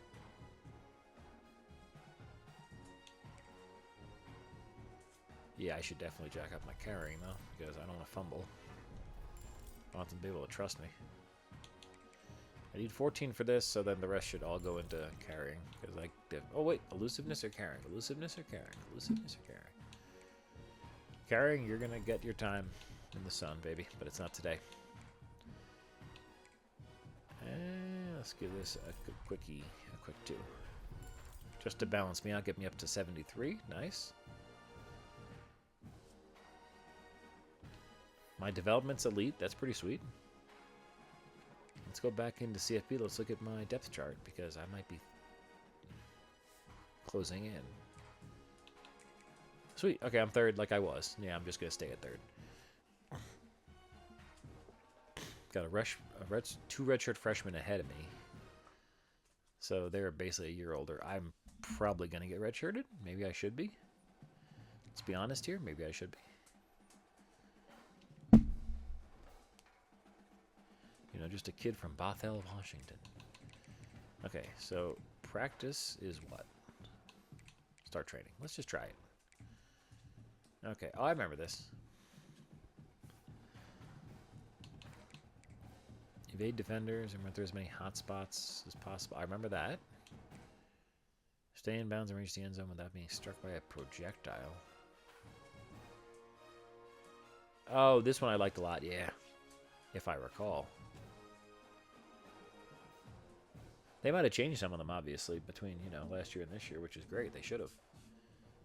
Yeah, I should definitely jack up my carrying, though, because I don't want to fumble. I want them to be able to trust me. I need 14 for this, so then the rest should all go into carrying. Because oh, wait. Elusiveness or carrying? Elusiveness or carrying? Elusiveness or carrying? Carrying, you're going to get your time in the sun, baby. But it's not today. And let's give this a quick 2. Just to balance me out, get me up to 73. Nice. My development's elite. That's pretty sweet. Let's go back into CFP. Let's look at my depth chart because I might be closing in. Sweet. Okay, I'm third like I was. Yeah, I'm just going to stay at third. Got two redshirt freshmen ahead of me. So they're basically a year older. I'm probably going to get redshirted. Maybe I should be. Let's be honest here. Maybe I should be. You know, just a kid from Bothell, Washington. Okay, so practice is what? Start training. Let's just try it. Okay, oh, I remember this. Evade defenders, remember through as many hot spots as possible. I remember that. Stay in bounds and reach the end zone without being struck by a projectile. Oh, this one I liked a lot, yeah. If I recall. They might have changed some of them, obviously, between, you know, last year and this year, which is great. They should have.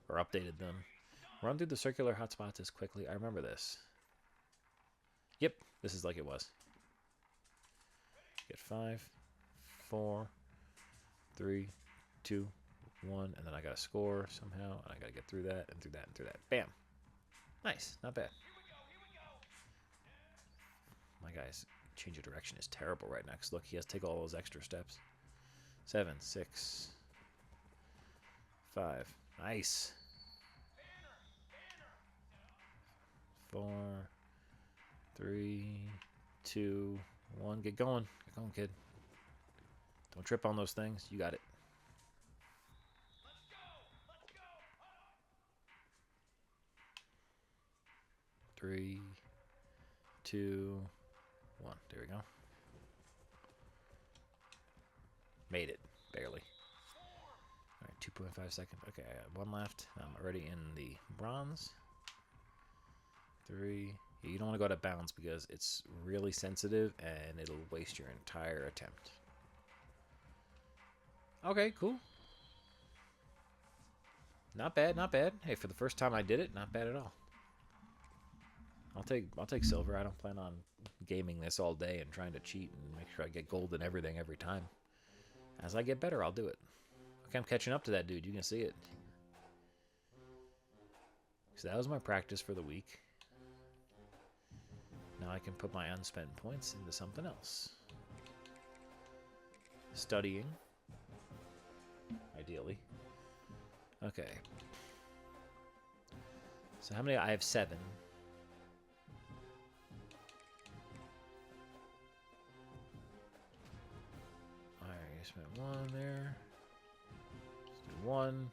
Or updated them. Run through the circular hotspots as quickly. I remember this. Yep, this is like it was. Get 5, 4, 3, 2, 1, and then I gotta score somehow, and I gotta get through that, and through that, and through that. Bam! Nice, not bad. My guy's change of direction is terrible right now, because look, he has to take all those extra steps. 7, 6, 5. Nice. 4, 3, 2, 1. Get going. Get going, kid. Don't trip on those things. You got it. Three, 2, 1. There we go. Made it. Barely. All right, 2.5 seconds. Okay, I got 1 left. I'm already in the bronze. 3. You don't want to go out of bounds because it's really sensitive and it'll waste your entire attempt. Okay, cool. Not bad, not bad. Hey, for the first time I did it, not bad at all. I'll take silver. I don't plan on gaming this all day and trying to cheat and make sure I get gold and everything every time. As I get better, I'll do it. Okay, I'm catching up to that dude. You can see it. So that was my practice for the week. Now I can put my unspent points into something else. Studying. Ideally. Okay. So how many? I have 7. Alright, you spent 1, 1.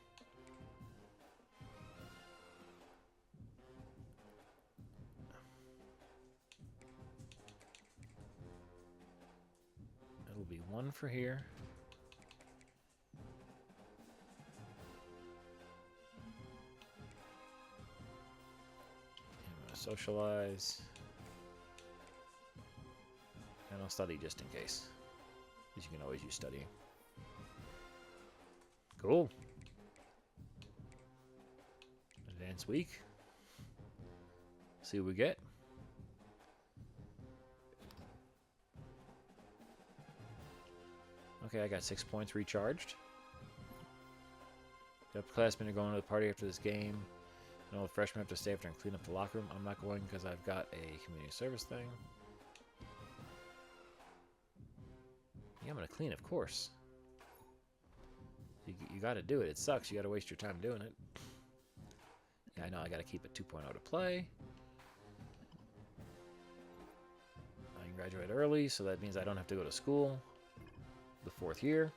It'll be 1 for here. I'm gonna socialize. And I'll study just in case. Because you can always use studying. Cool. Advanced week. See what we get. Okay, I got 6 points recharged. The upperclassmen are going to the party after this game. And all the freshmen have to stay after and clean up the locker room. I'm not going because I've got a community service thing. Yeah, I'm going to clean, of course. You got to do it. It sucks. You got to waste your time doing it. Yeah, I know. I got to keep a 2.0 to play. I can graduate early, so that means I don't have to go to school the 4th year.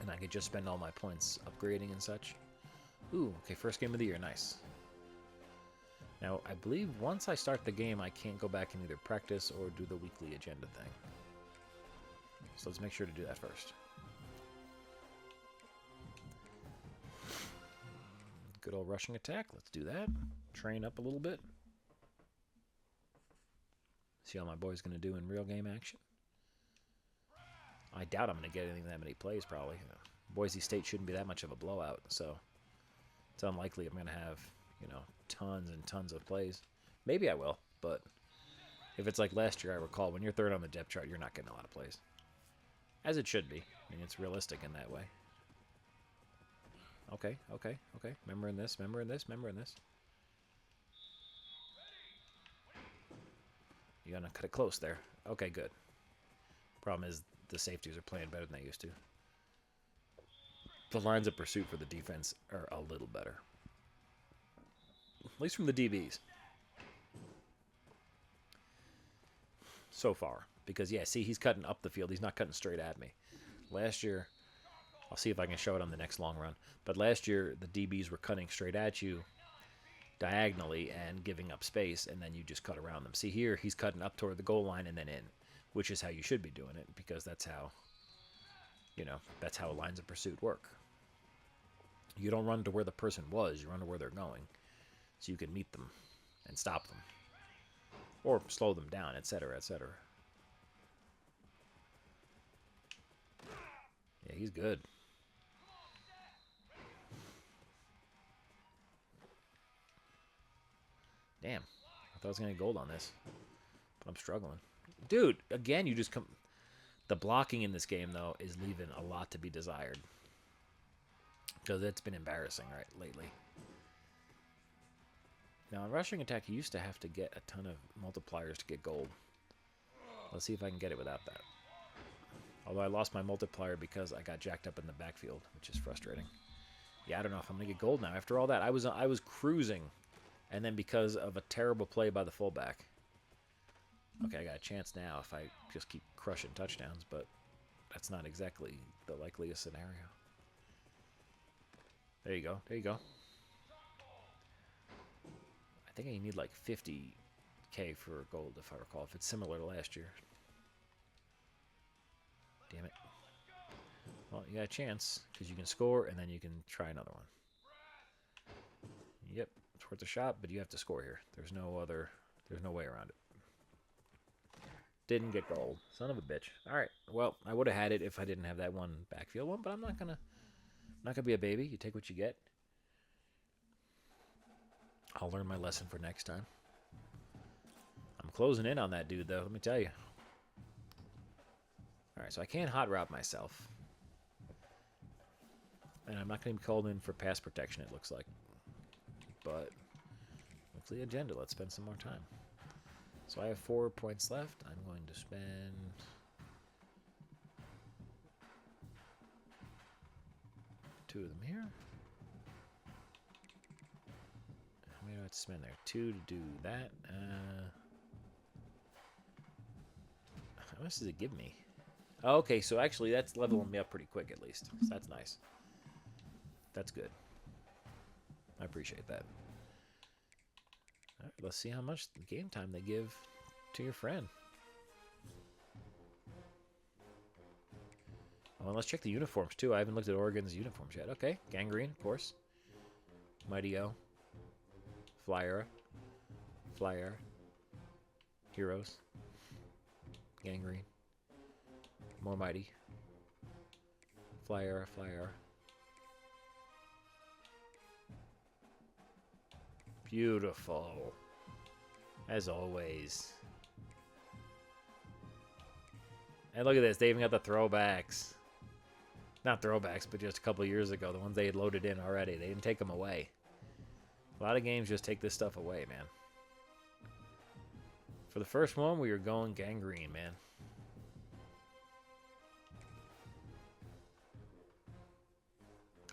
And I could just spend all my points upgrading and such. Ooh, okay, first game of the year. Nice. Now, I believe once I start the game, I can't go back and either practice or do the weekly agenda thing. So let's make sure to do that first. Good old rushing attack. Let's do that. Train up a little bit. See how my boy's going to do in real game action. I doubt I'm going to get anything that many plays, probably. Boise State shouldn't be that much of a blowout, so it's unlikely I'm going to have, you know, tons and tons of plays. Maybe I will, but if it's like last year, I recall, when you're third on the depth chart, you're not getting a lot of plays. As it should be. I mean, it's realistic in that way. Okay, okay, okay. Remember in this, remember in this, remember in this. You're going to cut it close there. Okay, good. Problem is, the safeties are playing better than they used to. The lines of pursuit for the defense are a little better. At least from the DBs. So far. Because, yeah, see, he's cutting up the field. He's not cutting straight at me. Last year, I'll see if I can show it on the next long run. But last year, the DBs were cutting straight at you diagonally and giving up space, and then you just cut around them. See here, he's cutting up toward the goal line and then in, which is how you should be doing it, because that's how, you know, that's how lines of pursuit work. You don't run to where the person was, you run to where they're going, so you can meet them and stop them, or slow them down, etc., etc. Yeah, he's good. Damn. I thought I was going to get gold on this. But I'm struggling. Dude, again, you just come... The blocking in this game, though, is leaving a lot to be desired. Because it's been embarrassing, right, lately. Now, in rushing attack, you used to have to get a ton of multipliers to get gold. Let's see if I can get it without that. Although I lost my multiplier because I got jacked up in the backfield, which is frustrating. Yeah, I don't know if I'm going to get gold now. After all that, I was cruising. And then because of a terrible play by the fullback. Okay, I got a chance now if I just keep crushing touchdowns, but that's not exactly the likeliest scenario. There you go. There you go. I think I need like 50k for gold, if I recall, if it's similar to last year. Damn it. Well, you got a chance, because you can score, and then you can try another one. Yep, it's worth a shot, but you have to score here. There's no way around it. Didn't get gold. Son of a bitch. Alright, well, I would have had it if I didn't have that one backfield one, but I'm not gonna be a baby. You take what you get. I'll learn my lesson for next time. I'm closing in on that dude, though, let me tell you. Alright, so I can't hot route myself. And I'm not going to be called in for pass protection, it looks like. But, hopefully agenda, let's spend some more time. So I have 4 points left. I'm going to spend... two of them here. How many do I have to spend there? 2 to do that. How much does it give me? Okay, so actually that's leveling me up pretty quick at least. So that's nice. That's good. I appreciate that. All right, let's see how much game time they give to your friend. Oh, and let's check the uniforms too. I haven't looked at Oregon's uniforms yet. Okay, Gangrene, of course. Mighty O. Flyer. Flyer. Heroes. Gangrene. More Mighty. Flyer, Flyer. Beautiful. As always. And look at this. They even got the throwbacks. Not throwbacks, but just a couple years ago. The ones they had loaded in already. They didn't take them away. A lot of games just take this stuff away, man. For the first one, we were going Gangrene, man.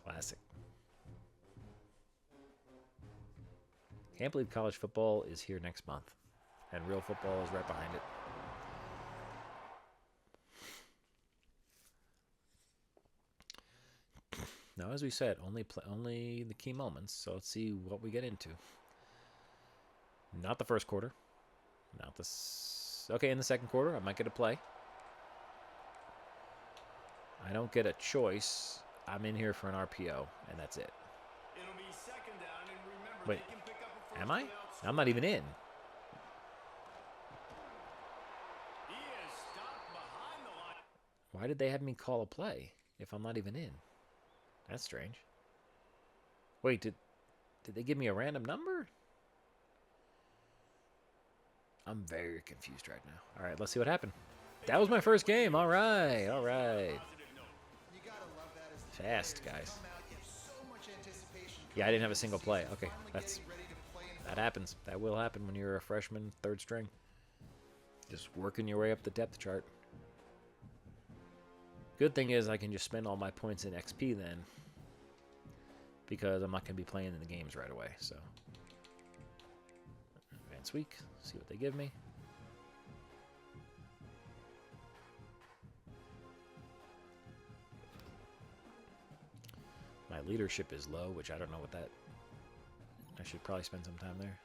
Classic. Can't believe college football is here next month. And real football is right behind it. Now, as we said, only the key moments. So let's see what we get into. Not the first quarter. Not this. Okay, in the second quarter, I might get a play. I don't get a choice. I'm in here for an RPO, and that's it. It'll be second down, and remember, wait, they can pick up a first am I? down. I'm not even in. He is stopped behind the line. Why did they have me call a play if I'm not even in? That's strange. Wait, did they give me a random number? I'm very confused right now. All right, let's see what happened. That was my first game. All right, all right. Fast, guys. Yeah, I didn't have a single play. Okay, that happens. That will happen when you're a freshman, third string. Just working your way up the depth chart. Good thing is I can just spend all my points in XP then, because I'm not going to be playing in the games right away. So, advanced week. See what they give me. My leadership is low, which I don't know what that... I should probably spend some time there.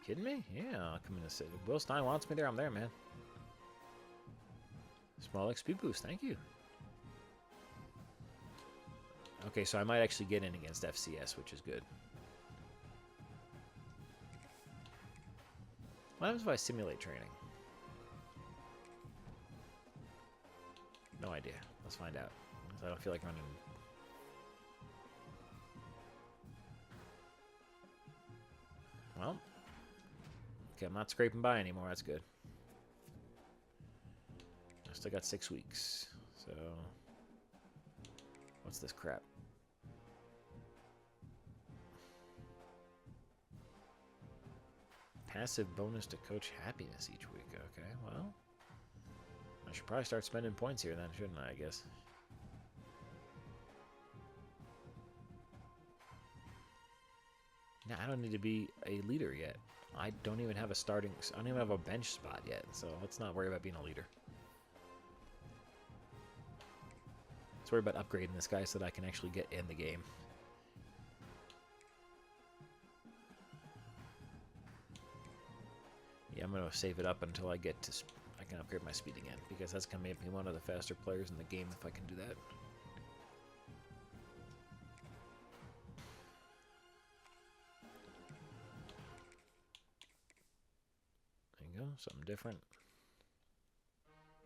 Kidding me? Yeah, I'll come in and sit. Will Stein wants me there. I'm there, man. Small XP boost. Thank you. Okay, so I might actually get in against FCS, which is good. What happens if I simulate training? No idea. Let's find out. I don't feel like running... Well, okay, I'm not scraping by anymore. That's good. I still got 6 weeks. So, what's this crap? Passive bonus to coach happiness each week. Okay, well, I should probably start spending points here then, shouldn't I guess? Now, I don't need to be a leader yet. I don't even have a starting... I don't even have a bench spot yet, so let's not worry about being a leader. Let's worry about upgrading this guy so that I can actually get in the game. Yeah, I'm going to save it up until I get to... I can upgrade my speed again, because that's going to make me one of the faster players in the game if I can do that. Go, something different.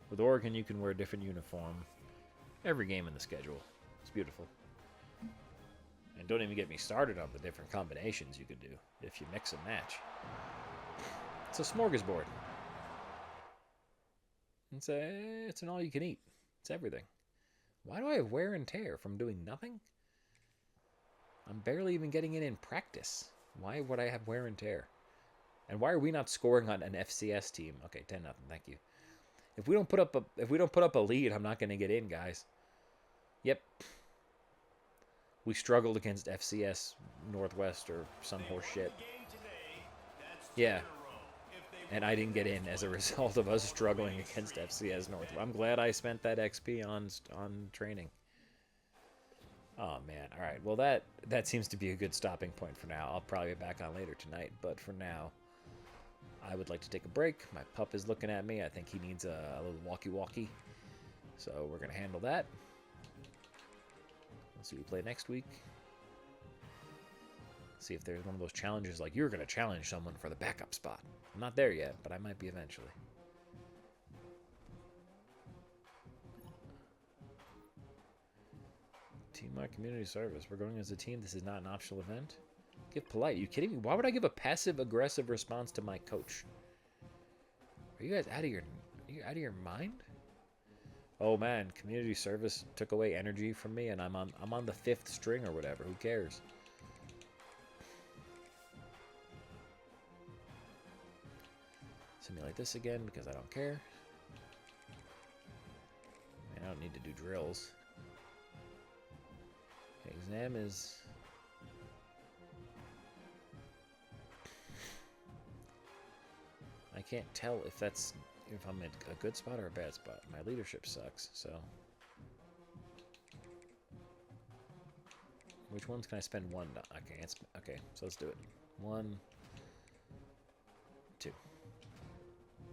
With Oregon, you can wear a different uniform every game in the schedule. It's beautiful. And don't even get me started on the different combinations you could do if you mix and match. It's a smorgasbord. It's an all-you-can-eat. It's everything. Why do I have wear and tear from doing nothing? I'm barely even getting it in practice. Why would I have wear and tear? And why are we not scoring on an FCS team? Okay, 10-0. Thank you. If we don't put up a lead, I'm not going to get in, guys. Yep. We struggled against FCS Northwest or some horse shit. Yeah. and I didn't get in as a result of us struggling against FCS North. I'm glad I spent that XP on training. Oh man, all right. Well, that seems to be a good stopping point for now. I'll probably be back on later tonight, but for now, I would like to take a break. My pup is looking at me. I think he needs a little walkie-walkie, so we're gonna handle that. Let's see what we play next week. See if there's one of those challenges like you're gonna challenge someone for the backup spot. I'm not there yet, but I might be eventually. Teamwork Community Service. We're going as a team. This is not an optional event. Give polite. Are you kidding me? Why would I give a passive-aggressive response to my coach? Are you guys out of your mind? Oh man, community service took away energy from me, and I'm on the 5th string or whatever. Who cares? Simulate this again because I don't care. I don't need to do drills. Exam is... I can't tell if I'm in a good spot or a bad spot. My leadership sucks, so... Which ones can I spend one? Okay, okay, so let's do it. 1, 2.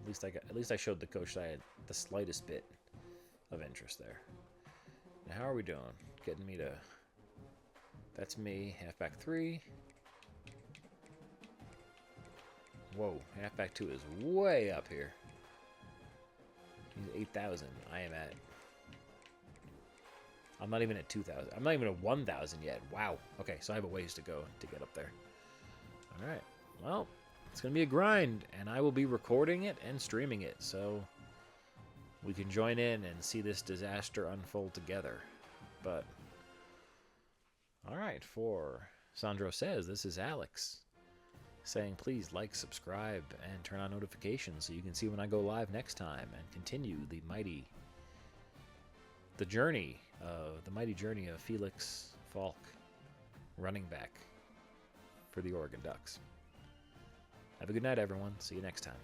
At least I showed the coach that I had the slightest bit of interest there. Now how are we doing? Getting me to... That's me, halfback 3. Whoa, halfback 2 is way up here. He's 8,000. I am at... I'm not even at 2,000. I'm not even at 1,000 yet. Wow. Okay, so I have a ways to go to get up there. All right. Well, it's going to be a grind, and I will be recording it and streaming it, so we can join in and see this disaster unfold together. But... All right, for Sandro Says, this is Alex saying please like, subscribe, and turn on notifications so you can see when I go live next time and continue the mighty journey of Felix Falk, running back for the Oregon Ducks. Have a good night, everyone. See you next time.